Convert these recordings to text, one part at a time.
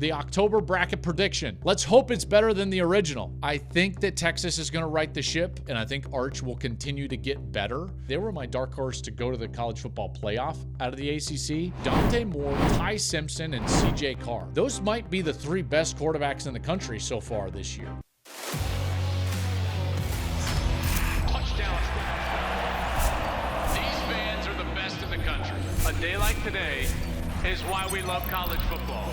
the October bracket prediction. Let's hope it's better than the original. I think that Texas is going to right the ship, and I think Arch will continue to get better. They were my dark horse to go to the college football playoff out of the ACC. Dante Moore, Ty Simpson, and CJ Carr. Those might be the three best quarterbacks in the country so far this year. Touchdown. These fans are the best in the country. A day like today is why we love college football.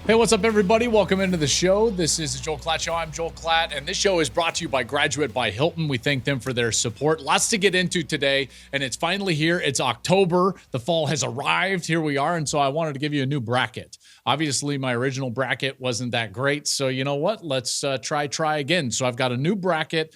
Hey, what's up, everybody? Welcome into the show. This is the Joel Klatt Show. I'm Joel Klatt, and this show is brought to you by Graduate by Hilton. We thank them for their support. Lots to get into today, and it's finally here. It's October. The fall has arrived. Here we are, and so I wanted to give you a new bracket. Obviously, my original bracket wasn't that great, so you know what? Let's try again. So I've got a new bracket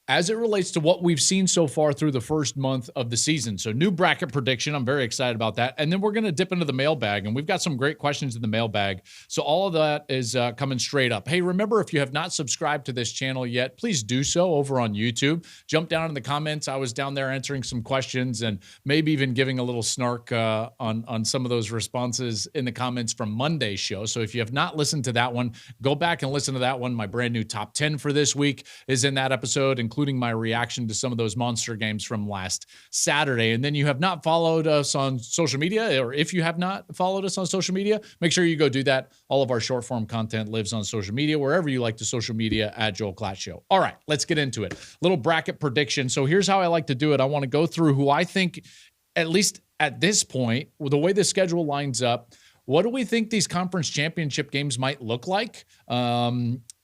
as it relates to what we've seen so far through the first month of the season. So new bracket prediction. I'm very excited about that. And then we're going to dip into the mailbag, and we've got some great questions in the mailbag. So all of that is coming straight up. Hey, remember, if you have not subscribed to this channel yet, please do so over on YouTube. Jump down in the comments. I was down there answering some questions and maybe even giving a little snark on some of those responses in the comments from Monday's show. So if you have not listened to that one, go back and listen to that one. My brand new top 10 for this week is in that episode, including my reaction to some of those monster games from last Saturday. And then you have not followed us on social media, or if you have not followed us on social media, make sure you go do that. All of our short form content lives on social media, wherever you like the social media at Joel Klatt Show. All right, let's get into it. Little bracket prediction. So here's how I like to do it. I want to go through who I think, at least at this point, with the way the schedule lines up, what do we think these conference championship games might look like?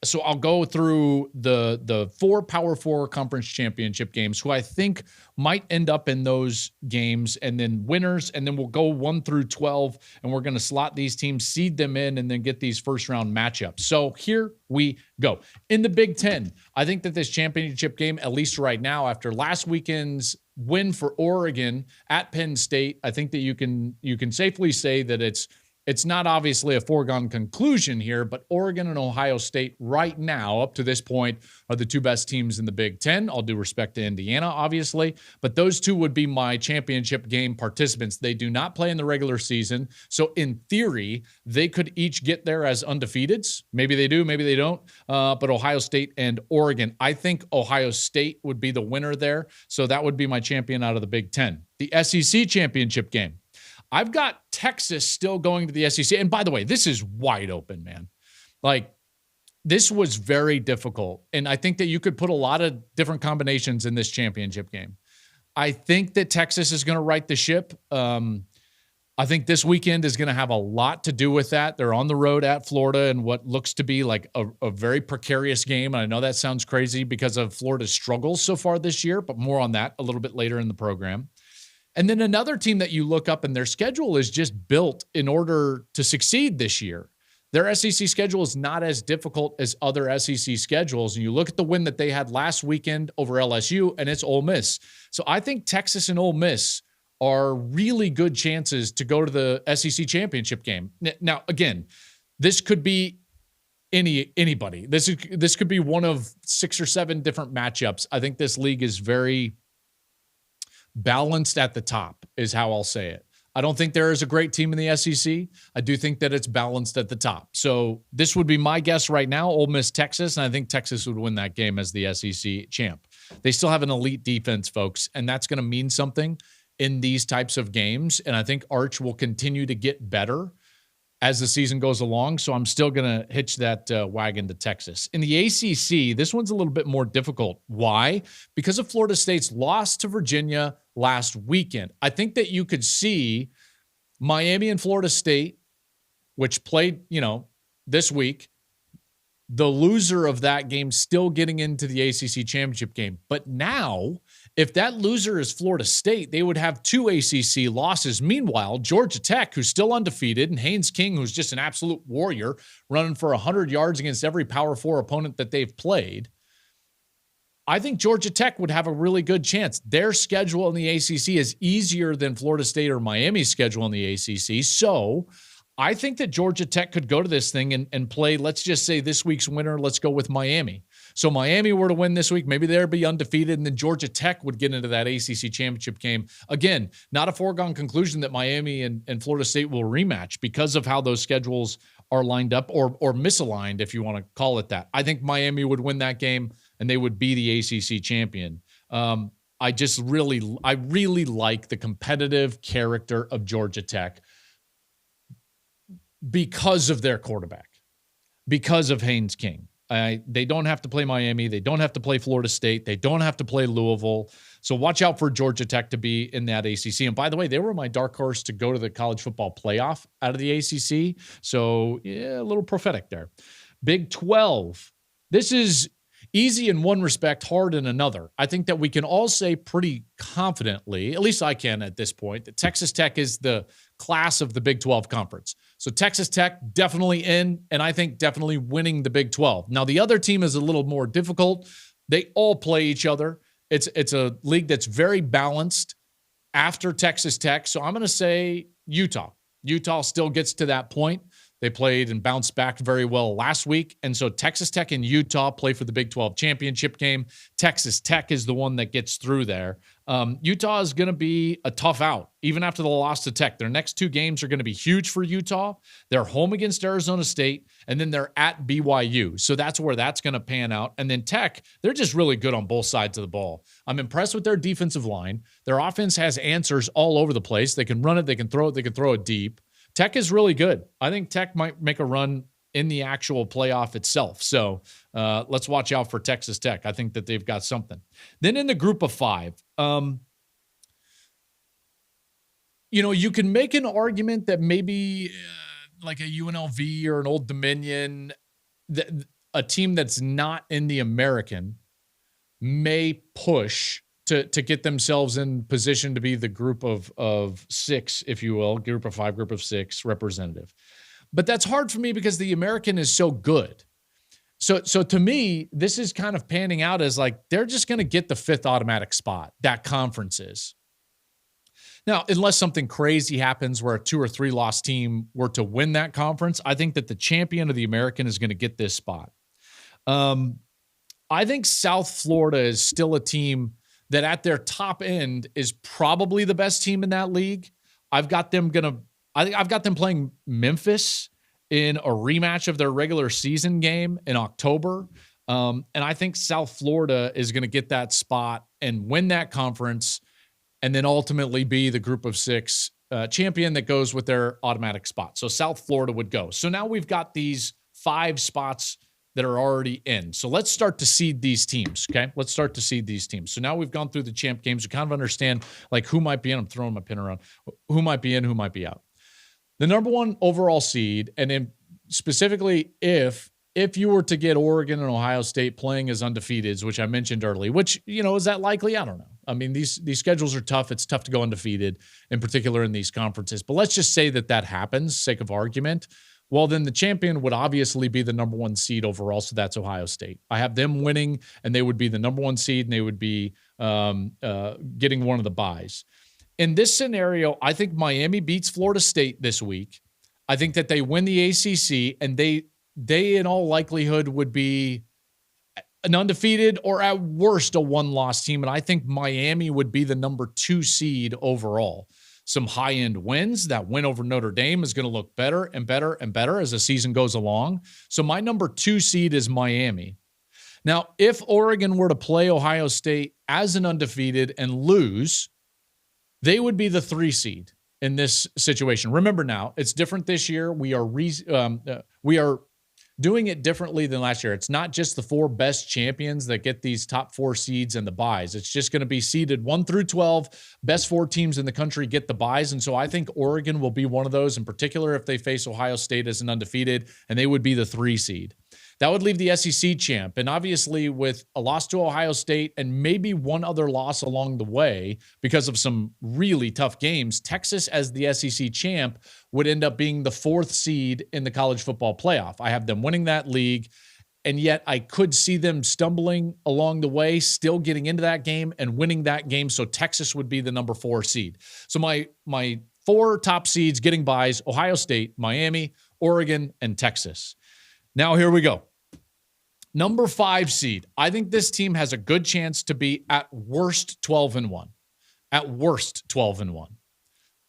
So I'll go through the four Power Four conference championship games, who I think might end up in those games, and then winners, and then we'll go 1 through 12, and we're going to slot these teams, seed them in, and then get these first-round matchups. So here we go. In the Big Ten, I think that this championship game, at least right now, after last weekend's win for Oregon at Penn State, I think that you can safely say that it's not obviously a foregone conclusion here, but Oregon and Ohio State right now, up to this point, are the two best teams in the Big Ten. All due respect to Indiana, obviously, but those two would be my championship game participants. They do not play in the regular season, so in theory, they could each get there as undefeateds. Maybe they do, maybe they don't, but Ohio State and Oregon. I think Ohio State would be the winner there, so that would be my champion out of the Big Ten. The SEC championship game. I've got Texas still going to the SEC. And by the way, this is wide open, man. Like, this was very difficult. And I think that you could put a lot of different combinations in this championship game. I think that Texas is going to right the ship. I think this weekend is going to have a lot to do with that. They're on the road at Florida in what looks to be like a very precarious game. And I know that sounds crazy because of Florida's struggles so far this year, but more on that a little bit later in the program. And then another team that you look up, and their schedule is just built in order to succeed this year. Their SEC schedule is not as difficult as other SEC schedules. And you look at the win that they had last weekend over LSU, and it's Ole Miss. So I think Texas and Ole Miss are really good chances to go to the SEC championship game. Now, again, this could be anybody. This could be one of 6 or 7 different matchups. I think this league is very balanced at the top, is how I'll say it. I don't think there is a great team in the SEC. I do think that it's balanced at the top. So this would be my guess right now, Ole Miss, Texas, and I think Texas would win that game as the SEC champ. They still have an elite defense, folks, and that's going to mean something in these types of games, and I think Arch will continue to get better as the season goes along, so I'm still going to hitch that wagon to Texas. In the ACC, this one's a little bit more difficult. Why? Because of Florida State's loss to Virginia last weekend. I think that you could see Miami and Florida State, which played, this week, the loser of that game still getting into the ACC championship game. But now, if that loser is Florida State, they would have 2 ACC losses. Meanwhile, Georgia Tech, who's still undefeated, and Haynes King, who's just an absolute warrior, running for 100 yards against every Power 4 opponent that they've played, I think Georgia Tech would have a really good chance. Their schedule in the ACC is easier than Florida State or Miami's schedule in the ACC. So I think that Georgia Tech could go to this thing and play, let's just say this week's winner, let's go with Miami. So Miami were to win this week, maybe they'd be undefeated, and then Georgia Tech would get into that ACC championship game. Again, not a foregone conclusion that Miami and Florida State will rematch because of how those schedules are lined up or misaligned, if you want to call it that. I think Miami would win that game, and they would be the ACC champion. I really like the competitive character of Georgia Tech because of their quarterback, because of Haynes King. They don't have to play Miami. They don't have to play Florida State. They don't have to play Louisville. So watch out for Georgia Tech to be in that ACC. And by the way, they were my dark horse to go to the college football playoff out of the ACC. So yeah, a little prophetic there. Big 12. This is easy in one respect, hard in another. I think that we can all say pretty confidently, at least I can at this point, that Texas Tech is the class of the Big 12 conference. So Texas Tech definitely in, and I think definitely winning the Big 12. Now, the other team is a little more difficult. They all play each other. It's a league that's very balanced after Texas Tech. So I'm going to say Utah. Utah still gets to that point. They played and bounced back very well last week. And so Texas Tech and Utah play for the Big 12 championship game. Texas Tech is the one that gets through there. Utah is going to be a tough out, even after the loss to Tech. Their next two games are going to be huge for Utah. They're home against Arizona State, and then they're at BYU. So that's where that's going to pan out. And then Tech, they're just really good on both sides of the ball. I'm impressed with their defensive line. Their offense has answers all over the place. They can run it, they can throw it deep. Tech is really good. I think Tech might make a run in the actual playoff itself. So let's watch out for Texas Tech. I think that they've got something. Then in the group of five, you can make an argument that maybe like a UNLV or an Old Dominion, a team that's not in the American may push to get themselves in position to be the group of six, if you will, group of five, group of six representative. But that's hard for me because the American is so good. So to me, this is kind of panning out as like they're just going to get the fifth automatic spot, that conference is. Now, unless something crazy happens where a 2 or 3 loss team were to win that conference, I think that the champion of the American is going to get this spot. I think South Florida is still a team that at their top end is probably the best team in that league. I've got them playing Memphis in a rematch of their regular season game in October. And I think South Florida is going to get that spot and win that conference and then ultimately be the group of six champion that goes with their automatic spot. So South Florida would go. So now we've got these 5 spots that are already in. So let's start to seed these teams, okay? Let's start to seed these teams. So now we've gone through the champ games. We kind of understand like who might be in. I'm throwing my pin around. Who might be in, who might be out. The number 1 overall seed, and then specifically if you were to get Oregon and Ohio State playing as undefeateds, which I mentioned earlier, which, is that likely? I don't know. I mean, these schedules are tough. It's tough to go undefeated, in particular in these conferences. But let's just say that happens, sake of argument. Well, then the champion would obviously be the number 1 seed overall, so that's Ohio State. I have them winning, and they would be the number 1 seed, and they would be getting one of the byes. In this scenario, I think Miami beats Florida State this week. I think that they win the ACC, and they in all likelihood would be an undefeated or at worst a 1-loss team, and I think Miami would be the number 2 seed overall. Some high-end wins. That win over Notre Dame is going to look better and better and better as the season goes along. So my number 2 seed is Miami. Now, if Oregon were to play Ohio State as an undefeated and lose, they would be the 3 seed in this situation. Remember now, it's different this year. We are doing it differently than last year. It's not just the 4 best champions that get these top 4 seeds and the byes. It's just going to be seeded 1 through 12. Best 4 teams in the country get the byes. And so I think Oregon will be one of those, in particular if they face Ohio State as an undefeated, and they would be the 3 seed. That would leave the SEC champ. And obviously with a loss to Ohio State and maybe one other loss along the way because of some really tough games, Texas as the SEC champ would end up being the 4th seed in the college football playoff. I have them winning that league, and yet I could see them stumbling along the way, still getting into that game and winning that game. So Texas would be the number 4 seed. So my 4 top seeds getting byes: Ohio State, Miami, Oregon, and Texas. Now here we go. Number 5 seed. I think this team has a good chance to be at worst 12-1. At worst 12-1.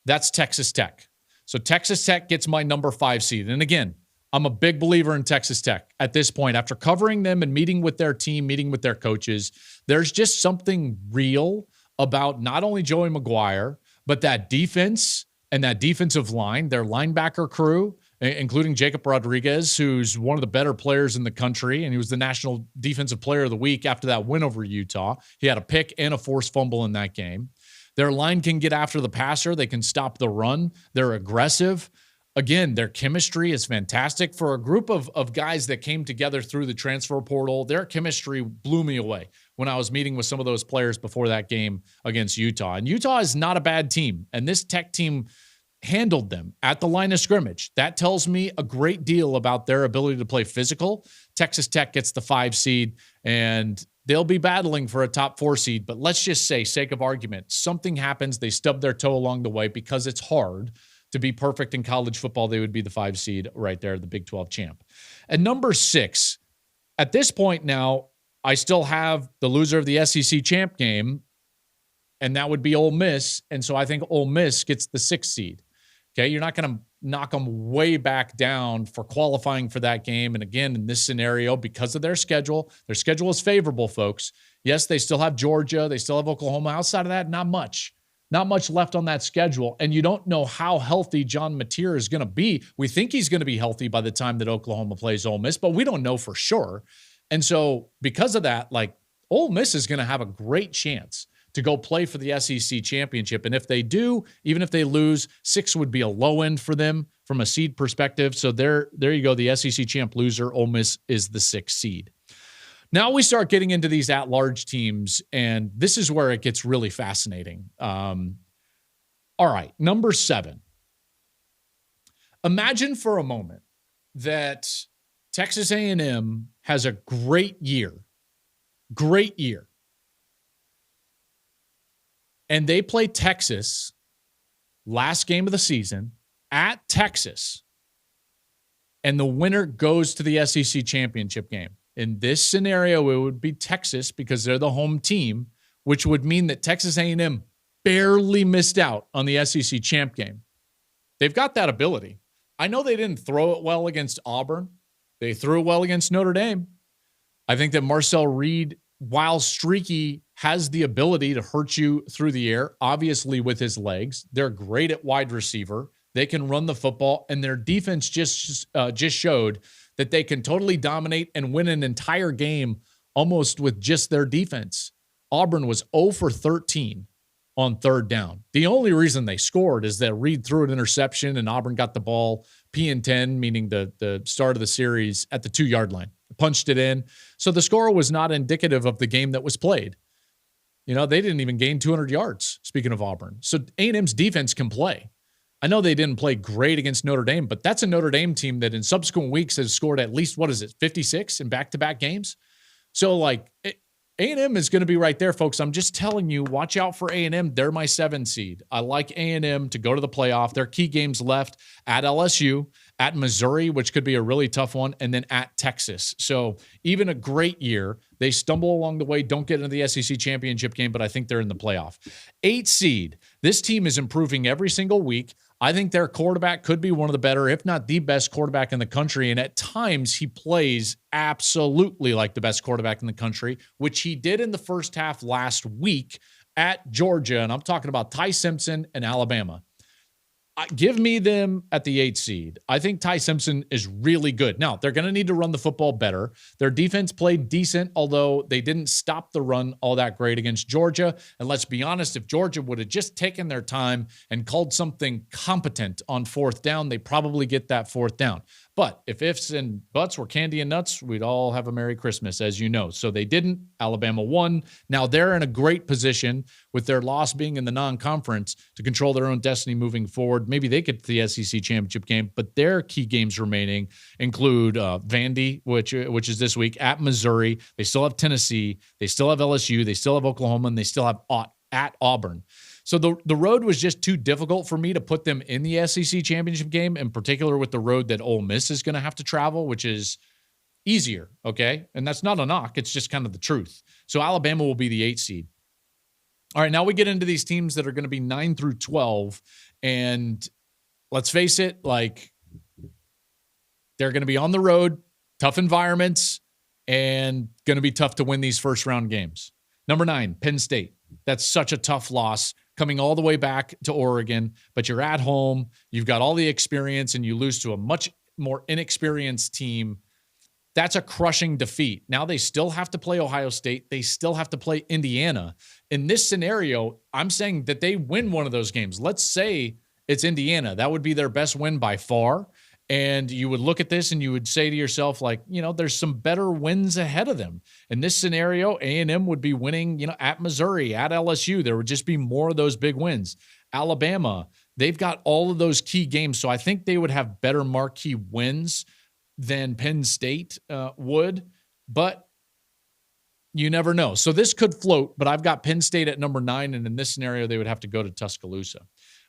That's Texas Tech. So Texas Tech gets my number 5 seed. And again, I'm a big believer in Texas Tech at this point. After covering them and meeting with their team, meeting with their coaches, there's just something real about not only Joey McGuire, but that defense and that defensive line, their linebacker crew, including Jacob Rodriguez, who's one of the better players in the country, and he was the National Defensive Player of the Week after that win over Utah. He had a pick and a forced fumble in that game. Their line can get after the passer. They can stop the run. They're aggressive. Again, their chemistry is fantastic. For a group of guys that came together through the transfer portal, their chemistry blew me away when I was meeting with some of those players before that game against Utah. And Utah is not a bad team, and this Tech team handled them at the line of scrimmage. That tells me a great deal about their ability to play physical. Texas Tech gets the 5 seed, and they'll be battling for a top 4 seed. But let's just say, sake of argument, something happens. They stub their toe along the way because it's hard to be perfect in college football. They would be the 5 seed right there, the Big 12 champ. And number 6, at this point now, I still have the loser of the SEC champ game, and that would be Ole Miss. And so I think Ole Miss gets the 6th seed. Okay, you're not going to knock them way back down for qualifying for that game. And again, in this scenario, because of their schedule is favorable, folks. Yes, they still have Georgia. They still have Oklahoma. Outside of that, not much. Not much left on that schedule. And you don't know how healthy John Mateer is going to be. We think he's going to be healthy by the time that Oklahoma plays Ole Miss, but we don't know for sure. And so because of that, like, Ole Miss is going to have a great chance to go play for the SEC championship. And if they do, even if they lose, 6 would be a low end for them from a seed perspective. So there you go. The SEC champ loser, Ole Miss, is the 6th seed. Now we start getting into these at-large teams, and this is where it gets really fascinating. All right, number 7. Imagine for a moment that Texas A&M has a great year. And they play Texas last game of the season at Texas. And the winner goes to the SEC championship game. In this scenario, it would be Texas because they're the home team, which would mean that Texas A&M barely missed out on the SEC champ game. They've got that ability. I know they didn't throw it well against Auburn. They threw it well against Notre Dame. I think that Marcel Reed, while streaky, has the ability to hurt you through the air, obviously with his legs. They're great at wide receiver. They can run the football, and their defense just showed that they can totally dominate and win an entire game almost with just their defense. Auburn was 0 for 13 on 3rd down. The only reason they scored is that Reed threw an interception and Auburn got the ball P&10, meaning the start of the series, at the 2-yard line. Punched it in. So the score was not indicative of the game that was played. You know, they didn't even gain 200 yards, speaking of Auburn. So A&M's defense can play. I know they didn't play great against Notre Dame, but that's a Notre Dame team that in subsequent weeks has scored at least, 56 in back-to-back games? So, like, A&M is going to be right there, folks. I'm just telling you, watch out for A&M. They're my 7 seed. I like A&M to go to the playoff. Their key games left at LSU, at Missouri, which could be a really tough one, and then at Texas. So even a great year. They stumble along the way, don't get into the SEC championship game, but I think they're in the playoff. 8 seed. This team is improving every single week. I think their quarterback could be one of the better, if not the best quarterback in the country. And at times he plays absolutely like the best quarterback in the country, which he did in the first half last week at Georgia. And I'm talking about Ty Simpson and Alabama. Give me them at the 8th seed. I think Ty Simpson is really good. Now, they're going to need to run the football better. Their defense played decent, although they didn't stop the run all that great against Georgia. And let's be honest, if Georgia would have just taken their time and called something competent on 4th down, they probably get that 4th down. But if ifs and buts were candy and nuts, we'd all have a Merry Christmas, as you know. So they didn't. Alabama won. Now they're in a great position with their loss being in the non-conference to control their own destiny moving forward. Maybe they get to the SEC championship game, but their key games remaining include Vandy, which is this week, at Missouri. They still have Tennessee. They still have LSU. They still have Oklahoma, and they still have at Auburn. So the road was just too difficult for me to put them in the SEC championship game, in particular with the road that Ole Miss is going to have to travel, which is easier, okay? And that's not a knock. It's just kind of the truth. So Alabama will be the 8 seed. All right, now we get into these teams that are going to be 9 through 12. And let's face it, like, they're going to be on the road, tough environments, and going to be tough to win these first-round games. Number 9, Penn State. That's such a tough loss coming all the way back to Oregon, but you're at home, you've got all the experience, and you lose to a much more inexperienced team. That's a crushing defeat. Now they still have to play Ohio State. They still have to play Indiana. In this scenario, I'm saying that they win one of those games. Let's say it's Indiana. That would be their best win by far. And you would look at this and you would say to yourself, like, there's some better wins ahead of them. In this scenario, A&M would be winning, at Missouri, at LSU. There would just be more of those big wins. Alabama, they've got all of those key games. So I think they would have better marquee wins than Penn State would. But you never know. So this could float, but I've got Penn State at number 9. And in this scenario, they would have to go to Tuscaloosa.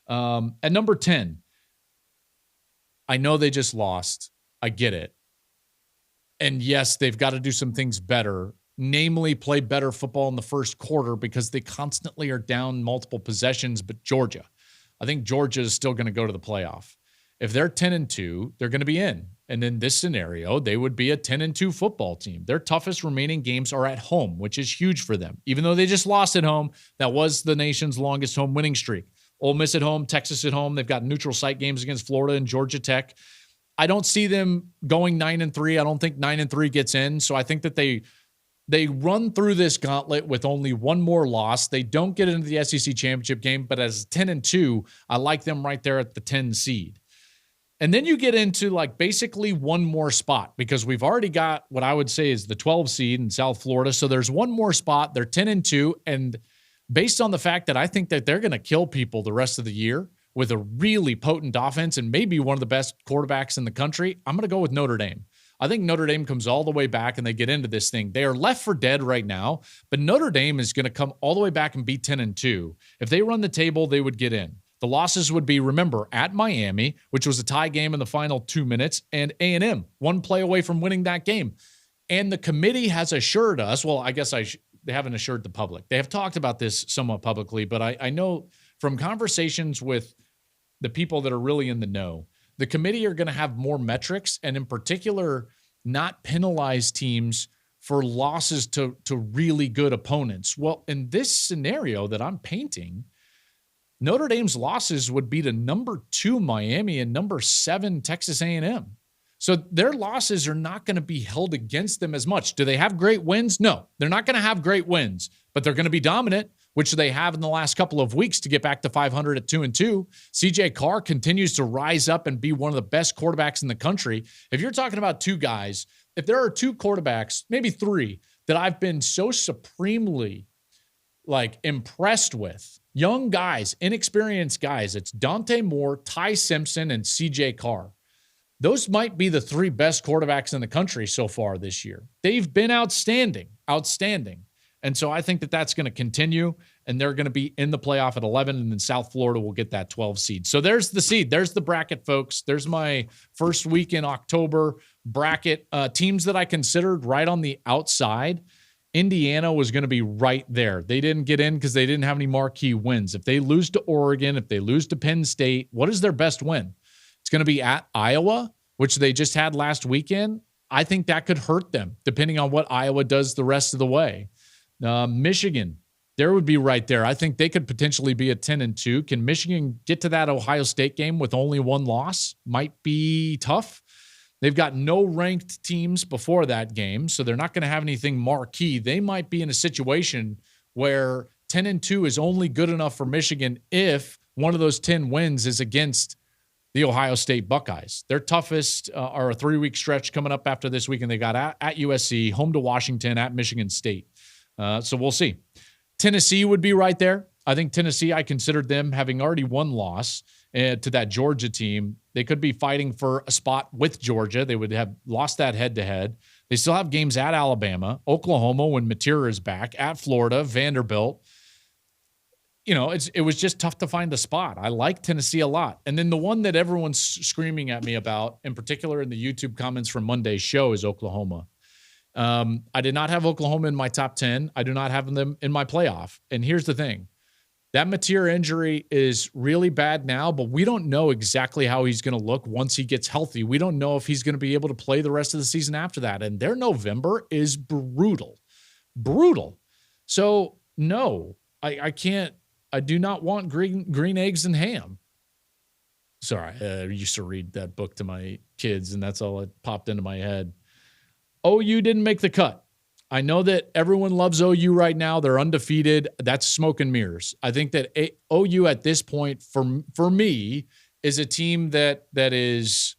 At number 10, I know they just lost. I get it. And yes, they've got to do some things better, namely play better football in the first quarter because they constantly are down multiple possessions, but Georgia. I think Georgia is still going to go to the playoff. If they're 10-2, they're going to be in. And in this scenario, they would be a 10-2 football team. Their toughest remaining games are at home, which is huge for them. Even though they just lost at home, that was the nation's longest home winning streak. Ole Miss at home, Texas at home. They've got neutral site games against Florida and Georgia Tech. I don't see them going 9-3. I don't think 9-3 gets in. So I think that they run through this gauntlet with only one more loss. They don't get into the SEC championship game, but as 10-2, I like them right there at the 10 seed. And then you get into like basically one more spot because we've already got what I would say is the 12 seed in South Florida. So there's one more spot. They're 10-2. And based on the fact that I think that they're going to kill people the rest of the year with a really potent offense and maybe one of the best quarterbacks in the country, I'm going to go with Notre Dame. I think Notre Dame comes all the way back and they get into this thing. They are left for dead right now, but Notre Dame is going to come all the way back and be 10-2. If they run the table, they would get in. The losses would be, remember, at Miami, which was a tie game in the final 2 minutes, and A&M, one play away from winning that game. And the committee has assured us, well, I guess they haven't assured the public. They have talked about this somewhat publicly, but I know from conversations with the people that are really in the know, the committee are going to have more metrics and in particular, not penalize teams for losses to really good opponents. Well, in this scenario that I'm painting, Notre Dame's losses would be to number 2 Miami and number 7 Texas A&M. So their losses are not going to be held against them as much. Do they have great wins? No, they're not going to have great wins, but they're going to be dominant, which they have in the last couple of weeks to get back to 500 at 2-2. CJ Carr continues to rise up and be one of the best quarterbacks in the country. If you're talking about 2 guys, if there are 2 quarterbacks, maybe 3, that I've been so supremely impressed with, young guys, inexperienced guys, it's Dante Moore, Ty Simpson, and CJ Carr. Those might be the 3 best quarterbacks in the country so far this year. They've been outstanding. And so I think that that's going to continue, and they're going to be in the playoff at 11, and then South Florida will get that 12 seed. So there's the seed. There's the bracket, folks. There's my first week in October bracket. Teams that I considered right on the outside, Indiana was going to be right there. They didn't get in because they didn't have any marquee wins. If they lose to Oregon, if they lose to Penn State, what is their best win? It's going to be at Iowa, which they just had last weekend. I think that could hurt them, depending on what Iowa does the rest of the way. Michigan, there would be right there. I think they could potentially be a 10-2. Can Michigan get to that Ohio State game with only 1 loss? Might be tough. They've got no ranked teams before that game, so they're not going to have anything marquee. They might be in a situation where 10-2 is only good enough for Michigan if one of those 10 wins is against the Ohio State Buckeyes. Their toughest are a 3-week stretch coming up after this weekend. They got at USC, home to Washington, at Michigan State. So we'll see. Tennessee would be right there. I think Tennessee, I considered them having already 1 loss to that Georgia team. They could be fighting for a spot with Georgia. They would have lost that head-to-head. They still have games at Alabama, Oklahoma when Matera is back, at Florida, Vanderbilt. it was just tough to find a spot. I like Tennessee a lot. And then the one that everyone's screaming at me about, in particular in the YouTube comments from Monday's show, is Oklahoma. I did not have Oklahoma in my top 10. I do not have them in my playoff. And here's the thing. That Mateer injury is really bad now, but we don't know exactly how he's going to look once he gets healthy. We don't know if he's going to be able to play the rest of the season after that. And their November is brutal. Brutal. So, no, I can't. I do not want green eggs and ham. Sorry, I used to read that book to my kids, and that's all that popped into my head. OU didn't make the cut. I know that everyone loves OU right now. They're undefeated. That's smoke and mirrors. I think that OU at this point, for me, is a team that is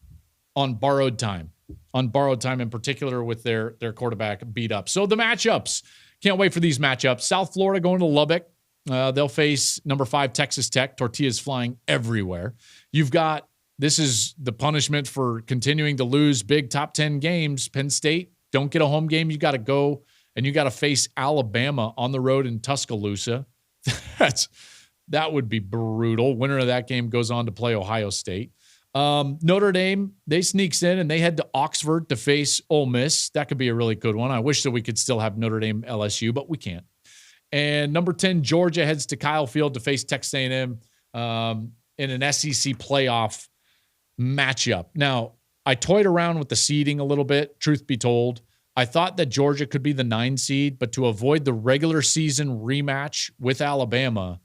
on borrowed time. On borrowed time, in particular with their quarterback beat up. So the matchups. Can't wait for these matchups. South Florida going to Lubbock. They'll face number 5 Texas Tech. Tortillas flying everywhere. This is the punishment for continuing to lose big top 10 games. Penn State, don't get a home game. You got to go and you got to face Alabama on the road in Tuscaloosa. That would be brutal. Winner of that game goes on to play Ohio State. Notre Dame, they sneaks in and they head to Oxford to face Ole Miss. That could be a really good one. I wish that we could still have Notre Dame LSU, but we can't. And number 10, Georgia heads to Kyle Field to face Texas A&M in an SEC playoff matchup. Now, I toyed around with the seeding a little bit, truth be told. I thought that Georgia could be the 9 seed, but to avoid the regular season rematch with Alabama,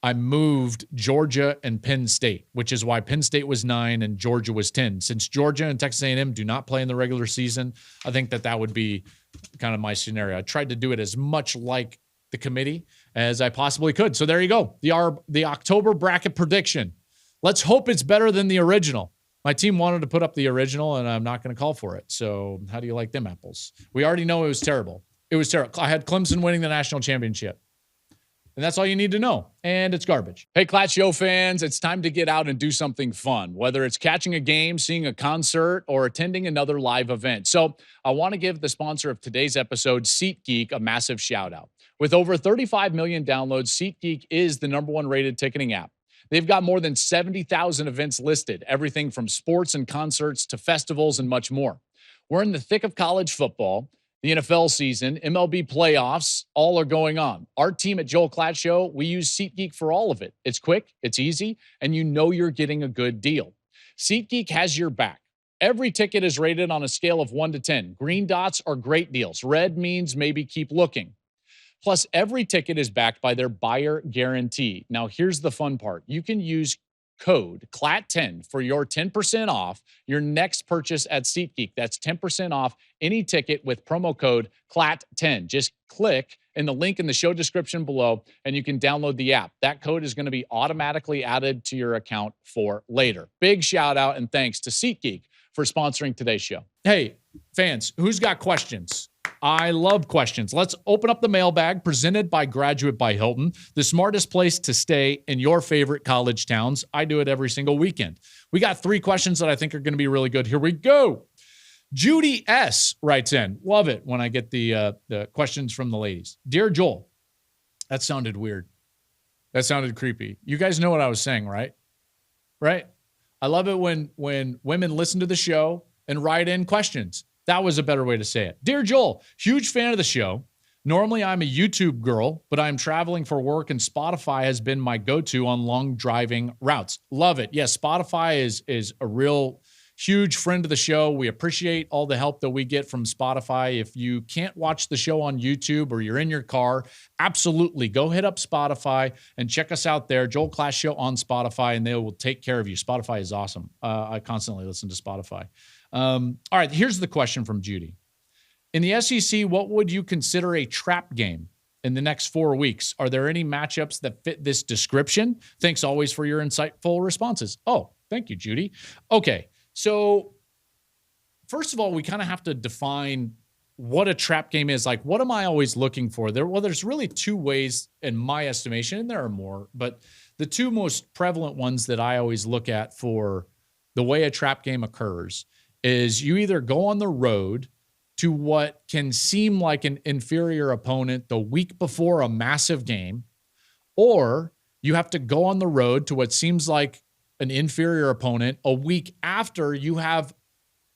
I moved Georgia and Penn State, which is why Penn State was 9 and Georgia was 10. Since Georgia and Texas A&M do not play in the regular season, I think that would be kind of my scenario. I tried to do it as much like the committee as I possibly could. So there you go. The October bracket prediction. Let's hope it's better than the original. My team wanted to put up the original, and I'm not going to call for it. So how do you like them apples? We already know it was terrible. It was terrible. I had Clemson winning the national championship. And that's all you need to know. And it's garbage. Hey, Klatt Show fans, it's time to get out and do something fun, whether it's catching a game, seeing a concert, or attending another live event. So I want to give the sponsor of today's episode, SeatGeek, a massive shout out. With over 35 million downloads, SeatGeek is the #1 rated ticketing app. They've got more than 70,000 events listed, everything from sports and concerts to festivals and much more. We're in the thick of college football, the NFL season, MLB playoffs, all are going on. Our team at Joel Klatt Show, we use SeatGeek for all of it. It's quick, it's easy, and you know you're getting a good deal. SeatGeek has your back. Every ticket is rated on a scale of 1 to 10. Green dots are great deals. Red means maybe keep looking. Plus, every ticket is backed by their buyer guarantee. Now, here's the fun part. You can use code CLAT10 for your 10% off your next purchase at SeatGeek. That's 10% off any ticket with promo code CLAT10. Just click in the link in the show description below, and you can download the app. That code is going to be automatically added to your account for later. Big shout out and thanks to SeatGeek for sponsoring today's show. Hey, fans, who's got questions? I love questions. Let's open up the mailbag presented by Graduate by Hilton, the smartest place to stay in your favorite college towns. I do it every single weekend. We got 3 questions that I think are going to be really good. Here we go. Judy S. writes in. Love it when I get the questions from the ladies. Dear Joel, that sounded weird. That sounded creepy. You guys know what I was saying, right? Right? I love it when women listen to the show and write in questions. That was a better way to say it. Dear Joel, huge fan of the show. Normally, I'm a YouTube girl, but I'm traveling for work, and Spotify has been my go-to on long driving routes. Love it. Yes, Spotify is a real huge friend of the show. We appreciate all the help that we get from Spotify. If you can't watch the show on YouTube or you're in your car, absolutely go hit up Spotify and check us out there, Joel Klatt Show on Spotify, and they will take care of you. Spotify is awesome. I constantly listen to Spotify. All right, here's the question from Judy. In the SEC, what would you consider a trap game in the next 4 weeks? Are there any matchups that fit this description? Thanks always for your insightful responses. Oh, thank you, Judy. Okay, so first of all, we kind of have to define what a trap game is. Like, what am I always looking for? There's really 2 ways in my estimation, and there are more, but the 2 most prevalent ones that I always look at for the way a trap game occurs is you either go on the road to what can seem like an inferior opponent the week before a massive game, or You have to go on the road to what seems like an inferior opponent a week after you have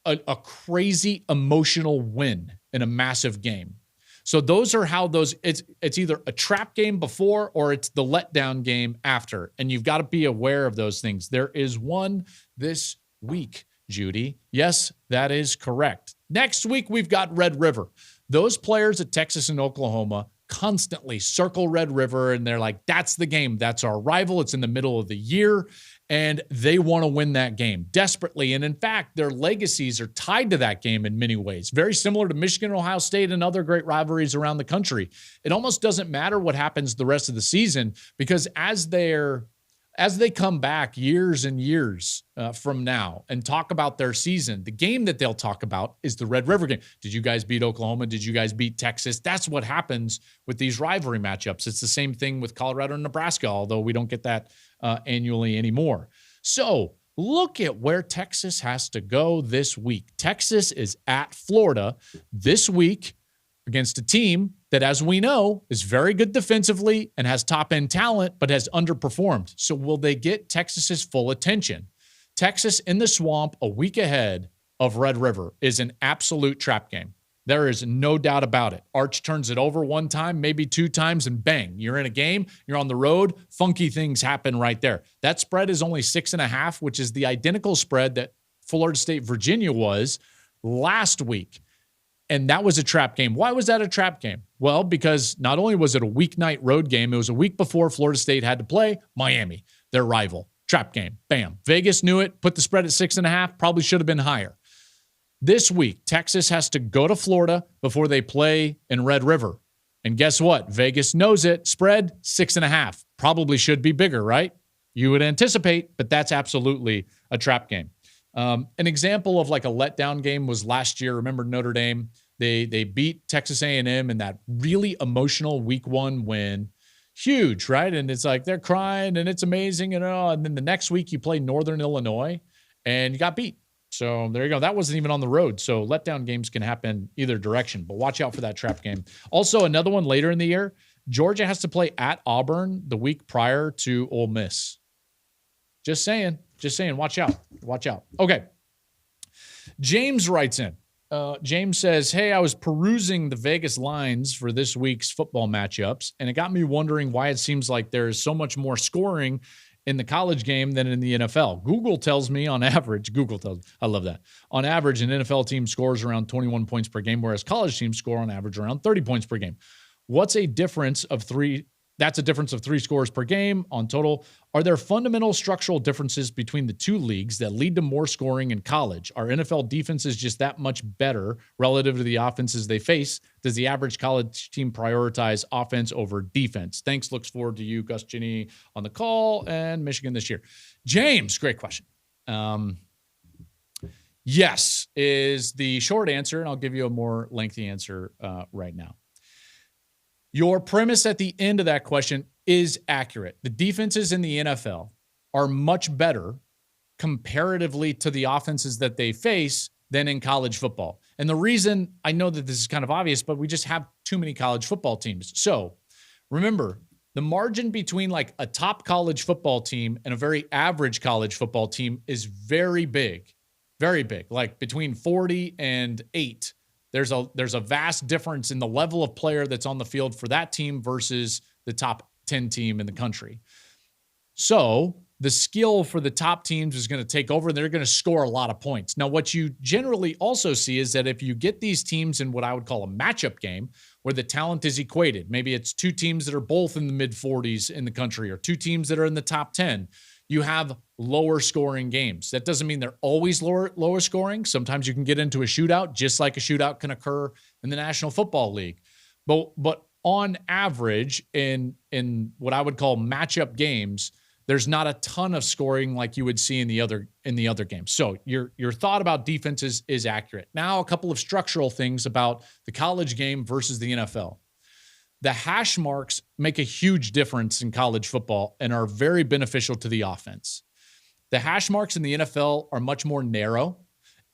a crazy emotional win in a massive game. So those are how it's either a trap game before or it's the letdown game after. And you've got to be aware of those things. There is one this week, Judy. Yes, that is correct. Next week, we've got Red River. Those players at Texas and Oklahoma constantly circle Red River, and they're like, that's the game. That's our rival. It's in the middle of the year, and they want to win that game desperately. And in fact, their legacies are tied to that game in many ways, very similar to Michigan, Ohio State, and other great rivalries around the country. It almost doesn't matter what happens the rest of the season, because as they come back years and years from now and talk about their season, the game that they'll talk about is the Red River game. Did you guys beat Oklahoma? Did you guys beat Texas? That's what happens with these rivalry matchups. It's the same thing with Colorado and Nebraska, although we don't get that annually anymore. So look at where Texas has to go this week. Texas is at Florida this week against a team that, as we know, is very good defensively and has top-end talent, but has underperformed. So will they get Texas's full attention? Texas in the swamp a week ahead of Red River is an absolute trap game. There is no doubt about it. Arch turns it over one time, maybe two times, and bang, you're in a game, you're on the road, funky things happen right there. That spread is only 6.5, which is the identical spread that Florida State, Virginia was last week. And that was a trap game. Why was that a trap game? Well, because not only was it a weeknight road game, it was a week before Florida State had to play Miami, their rival. Trap game. Bam. Vegas knew it, put the spread at 6.5, probably should have been higher. This week, Texas has to go to Florida before they play in Red River. And guess what? Vegas knows it. Spread 6.5. Probably should be bigger, right? You would anticipate, but that's absolutely a trap game. An example of like a letdown game was last year. Remember Notre Dame? They beat Texas A&M in that really emotional week 1 win. Huge, right? And it's like they're crying and it's amazing. And then the next week you play Northern Illinois and you got beat. So there you go. That wasn't even on the road. So letdown games can happen either direction, but watch out for that trap game. Also, another one later in the year, Georgia has to play at Auburn the week prior to Ole Miss. Just saying, watch out. Okay. James writes in. James says, hey, I was perusing the Vegas lines for this week's football matchups, and it got me wondering why it seems like there's so much more scoring in the college game than in the NFL. Google tells me on average, I love that. On average, an NFL team scores around 21 points per game, whereas college teams score on average around 30 points per game. What's a difference of 3? That's a difference of 3 scores per game on total. Are there fundamental structural differences between the two leagues that lead to more scoring in college? Are NFL defenses just that much better relative to the offenses they face? Does the average college team prioritize offense over defense? Thanks. Looks forward to you, Gus Ginny, on the call, and Michigan this year. James, great question. Yes is the short answer, and I'll give you a more lengthy answer right now. Your premise at the end of that question is accurate. The defenses in the NFL are much better comparatively to the offenses that they face than in college football. And the reason, I know that this is kind of obvious, but we just have too many college football teams. So remember, the margin between like a top college football team and a very average college football team is very big, like between 40 and 8. There's a vast difference in the level of player that's on the field for that team versus the top 10 team in the country. So the skill for the top teams is going to take over, and they're going to score a lot of points. Now, what you generally also see is that if you get these teams in what I would call a matchup game, where the talent is equated, maybe it's 2 teams that are both in the mid-40s in the country or 2 teams that are in the top 10, you have lower scoring games. That doesn't mean they're always lower scoring. Sometimes you can get into a shootout, just like a shootout can occur in the National Football League. But on average, in what I would call matchup games, there's not a ton of scoring like you would see in the other games. So your thought about defenses is accurate. Now, a couple of structural things about the college game versus the NFL. The hash marks make a huge difference in college football and are very beneficial to the offense. The hash marks in the NFL are much more narrow,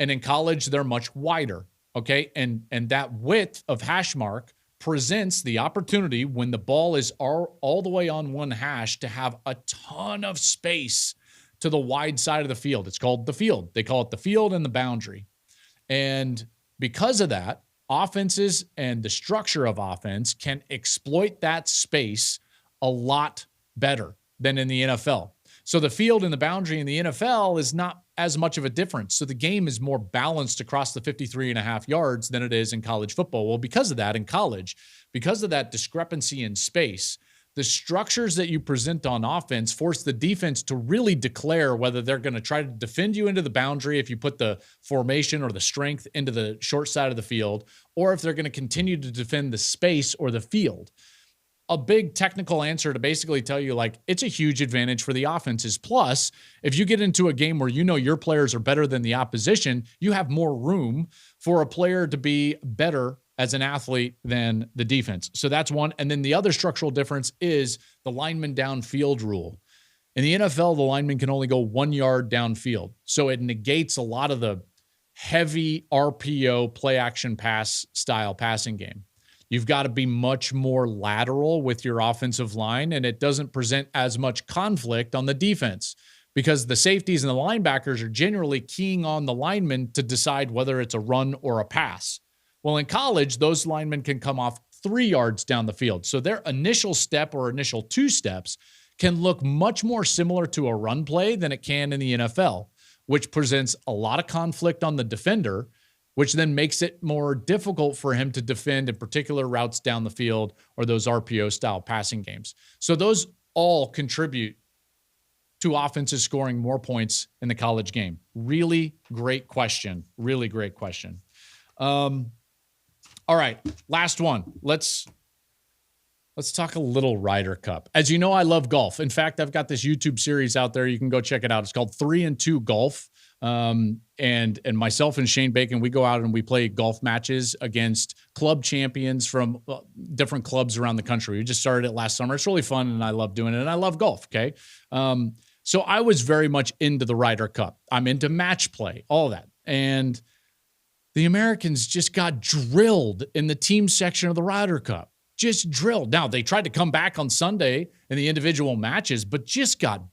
and in college, they're much wider, okay? And that width of hash mark presents the opportunity when the ball is all the way on one hash to have a ton of space to the wide side of the field. It's called the field. They call it the field and the boundary. And because of that, offenses and the structure of offense can exploit that space a lot better than in the NFL. So the field and the boundary in the NFL is not as much of a difference. So the game is more balanced across the 53.5 yards than it is in college football. Well, because of that in college, because of that discrepancy in space, the structures that you present on offense force the defense to really declare whether they're going to try to defend you into the boundary if you put the formation or the strength into the short side of the field, or if they're going to continue to defend the space or the field. A big technical answer to basically tell you, like, it's a huge advantage for the offenses. Plus, if you get into a game where you know your players are better than the opposition, you have more room for a player to be better as an athlete than the defense. So that's one. And then the other structural difference is the lineman downfield rule. In the NFL, the lineman can only go 1 yard downfield. So it negates a lot of the heavy RPO play action pass style passing game. You've got to be much more lateral with your offensive line, and it doesn't present as much conflict on the defense because the safeties and the linebackers are generally keying on the linemen to decide whether it's a run or a pass. Well, in college, those linemen can come off 3 yards down the field. So their initial step or initial 2 steps can look much more similar to a run play than it can in the NFL, which presents a lot of conflict on the defender, which then makes it more difficult for him to defend in particular routes down the field or those RPO-style passing games. So those all contribute to offenses scoring more points in the college game. Really great question. Really great question. All right, last one. Let's talk a little Ryder Cup. As you know, I love golf. In fact, I've got this YouTube series out there. You can go check it out. It's called 3 and 2 Golf. And myself and Shane Bacon, we go out and we play golf matches against club champions from different clubs around the country. We just started it last summer. It's really fun, and I love doing it, and I love golf, okay? So I was very much into the Ryder Cup. I'm into match play, all that. And the Americans just got drilled in the team section of the Ryder Cup. Just drilled. Now, they tried to come back on Sunday in the individual matches, but just got,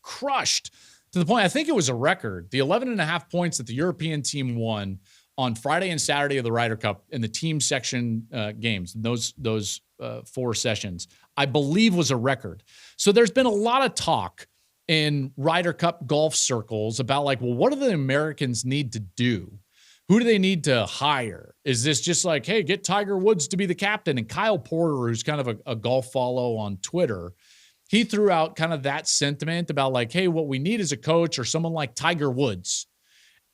crushed to the point, I think it was a record. The 11.5 points that the European team won on Friday and Saturday of the Ryder Cup in the team section games, those 4 sessions, I believe was a record. So there's been a lot of talk in Ryder Cup golf circles about what do the Americans need to do? Who do they need to hire? Is this just like, hey, get Tiger Woods to be the captain? And Kyle Porter, who's kind of a golf follow on Twitter, he threw out kind of that sentiment about hey, what we need is a coach or someone like Tiger Woods.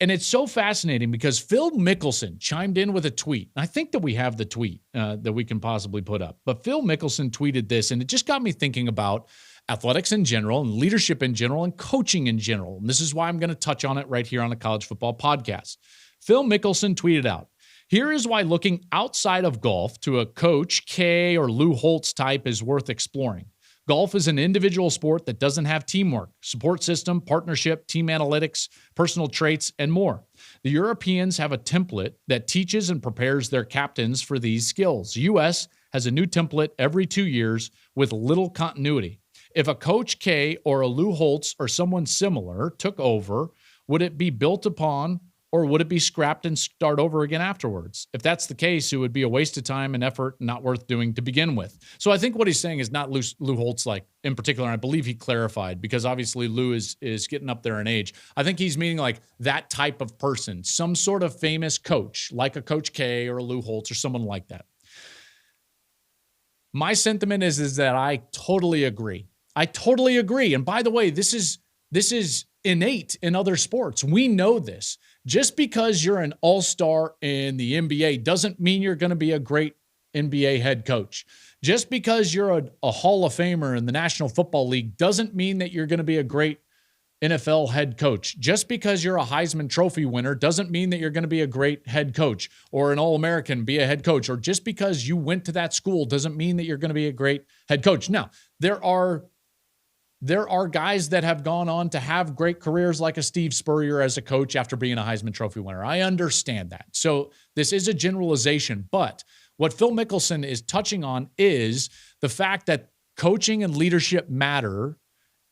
And it's so fascinating because Phil Mickelson chimed in with a tweet. I think that we have the tweet that we can possibly put up. But Phil Mickelson tweeted this, and it just got me thinking about athletics in general and leadership in general and coaching in general. And this is why I'm going to touch on it right here on the College Football Podcast. Phil Mickelson tweeted out, "Here is why looking outside of golf to a Coach K or Lou Holtz type is worth exploring. Golf is an individual sport that doesn't have teamwork, support system, partnership, team analytics, personal traits, and more. The Europeans have a template that teaches and prepares their captains for these skills. U.S. has a new template every 2 years with little continuity. If a Coach K or a Lou Holtz or someone similar took over, would it be built upon or would it be scrapped and start over again afterwards? If that's the case, it would be a waste of time and effort, not worth doing to begin with." So I think what he's saying is not Lou Holtz in particular. And I believe he clarified because obviously Lou is getting up there in age. I think he's meaning that type of person, some sort of famous coach, like a Coach K or a Lou Holtz or someone like that. My sentiment is that I totally agree. I totally agree. And by the way, this is innate in other sports. We know this. Just because you're an all-star in the NBA doesn't mean you're going to be a great NBA head coach. Just because you're a Hall of Famer in the National Football League doesn't mean that you're going to be a great NFL head coach. Just because you're a Heisman Trophy winner doesn't mean that you're going to be a great head coach or an All-American, be a head coach. Or just because you went to that school doesn't mean that you're going to be a great head coach. Now, there are there are guys that have gone on to have great careers like a Steve Spurrier as a coach after being a Heisman Trophy winner. I understand that. So this is a generalization, but what Phil Mickelson is touching on is the fact that coaching and leadership matter,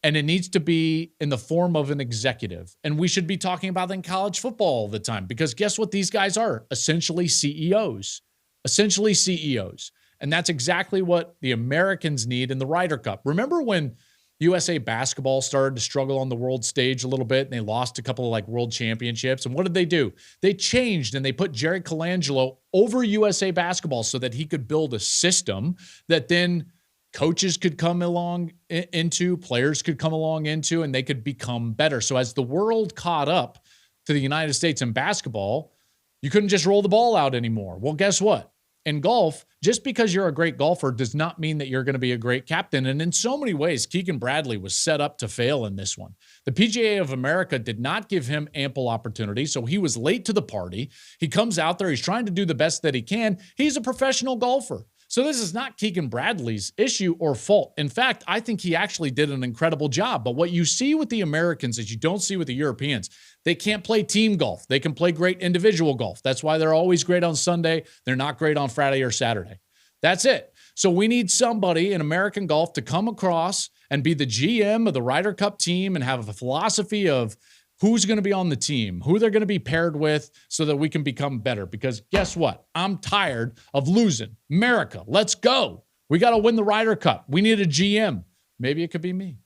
and it needs to be in the form of an executive. And we should be talking about that in college football all the time, because guess what these guys are? Essentially CEOs. Essentially CEOs. And that's exactly what the Americans need in the Ryder Cup. Remember when USA basketball started to struggle on the world stage a little bit and they lost a couple of like world championships? And what did they do? They changed and they put Jerry Colangelo over USA basketball so that he could build a system that then coaches could come along into, players could come along into, and they could become better. So as the world caught up to the United States in basketball, you couldn't just roll the ball out anymore. Well, guess what? In golf, just because you're a great golfer does not mean that you're going to be a great captain. And in so many ways, Keegan Bradley was set up to fail in this one. The PGA of America did not give him ample opportunity, so he was late to the party. He comes out there, he's trying to do the best that he can. He's a professional golfer. So this is not Keegan Bradley's issue or fault. In fact, I think he actually did an incredible job. But what you see with the Americans is you don't see with the Europeans. They can't play team golf. They can play great individual golf. That's why they're always great on Sunday. They're not great on Friday or Saturday. That's it. So we need somebody in American golf to come across and be the GM of the Ryder Cup team and have a philosophy of who's going to be on the team, who they're going to be paired with so that we can become better. Because guess what? I'm tired of losing. America, let's go. We got to win the Ryder Cup. We need a GM. Maybe it could be me.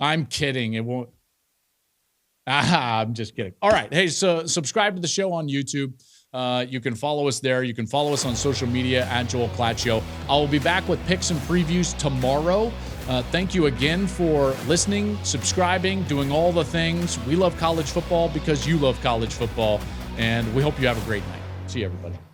I'm kidding. It won't. I'm just kidding. All right. Hey, so subscribe to the show on YouTube. You can follow us there. You can follow us on social media at Joel Klatt Show. I will be back with picks and previews tomorrow. Thank you again for listening, subscribing, doing all the things. We love college football because you love college football, and we hope you have a great night. See you, everybody.